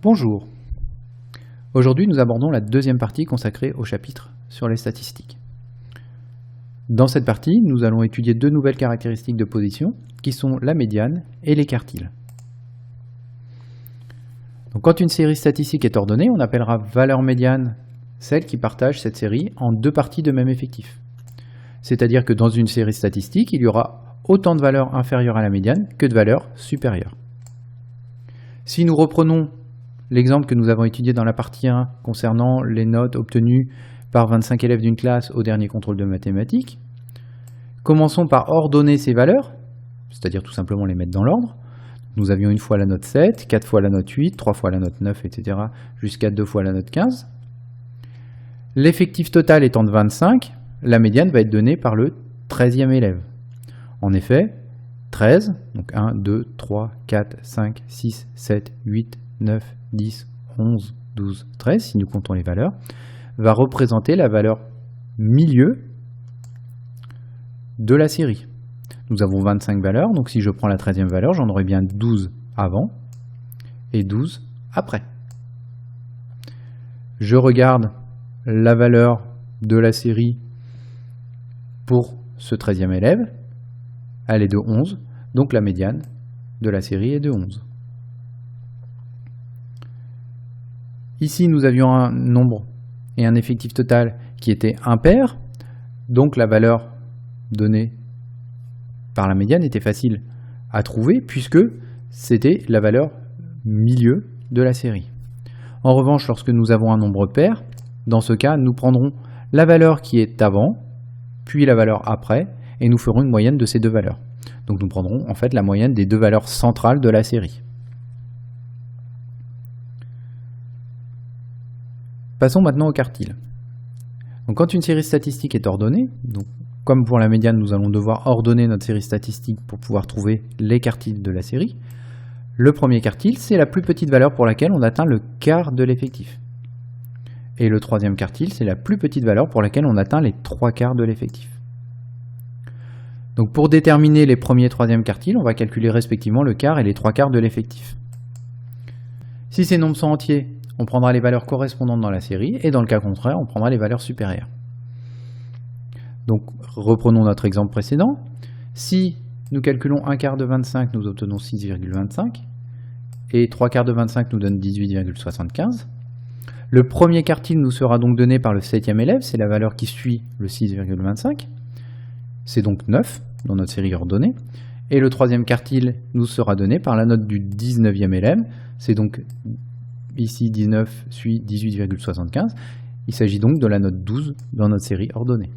Bonjour. Aujourd'hui, nous abordons la deuxième partie consacrée au chapitre sur les statistiques. Dans cette partie, nous allons étudier deux nouvelles caractéristiques de position qui sont la médiane et les quartiles. Donc, quand une série statistique est ordonnée, on appellera valeur médiane celle qui partage cette série en deux parties de même effectif. C'est-à-dire que dans une série statistique, il y aura autant de valeurs inférieures à la médiane que de valeurs supérieures. Si nous reprenons l'exemple que nous avons étudié dans la partie 1 concernant les notes obtenues par 25 élèves d'une classe au dernier contrôle de mathématiques, commençons par ordonner ces valeurs, c'est-à-dire tout simplement les mettre dans l'ordre. Nous avions une fois la note 7, 4 fois la note 8, 3 fois la note 9, etc. jusqu'à 2 fois la note 15. L'effectif total étant de 25, la médiane va être donnée par le 13e élève. En effet, 13, donc 1, 2, 3, 4, 5, 6, 7, 8, 9, 10, 11, 12, 13, si nous comptons les valeurs, va représenter la valeur milieu de la série. Nous avons 25 valeurs, donc si je prends la 13e valeur, j'en aurai bien 12 avant et 12 après. Je regarde la valeur de la série pour ce 13e élève, elle est de 11, donc la médiane de la série est de 11. Ici, nous avions un nombre et un effectif total qui était impair, donc la valeur donnée par la médiane était facile à trouver puisque c'était la valeur milieu de la série. En revanche, lorsque nous avons un nombre pair, dans ce cas, nous prendrons la valeur qui est avant, puis la valeur après, et nous ferons une moyenne de ces deux valeurs. Donc nous prendrons en fait la moyenne des deux valeurs centrales de la série. Passons maintenant au quartile. Donc quand une série statistique est ordonnée, donc comme pour la médiane, nous allons devoir ordonner notre série statistique pour pouvoir trouver les quartiles de la série. Le premier quartile, c'est la plus petite valeur pour laquelle on atteint le quart de l'effectif. Et le troisième quartile, c'est la plus petite valeur pour laquelle on atteint les trois quarts de l'effectif. Donc pour déterminer les premiers et troisième quartiles, on va calculer respectivement le quart et les trois quarts de l'effectif. Si ces nombres sont entiers, on prendra les valeurs correspondantes dans la série, et dans le cas contraire, on prendra les valeurs supérieures. Donc reprenons notre exemple précédent. Si nous calculons un quart de 25, nous obtenons 6,25, et 3 quarts de 25 nous donne 18,75. Le premier quartile nous sera donc donné par le 7e élève, c'est la valeur qui suit le 6,25. C'est donc 9 dans notre série ordonnée. Et le troisième quartile nous sera donné par la note du 19e élève, c'est donc ici 19 suit 18,75. Il s'agit donc de la note 12 dans notre série ordonnée.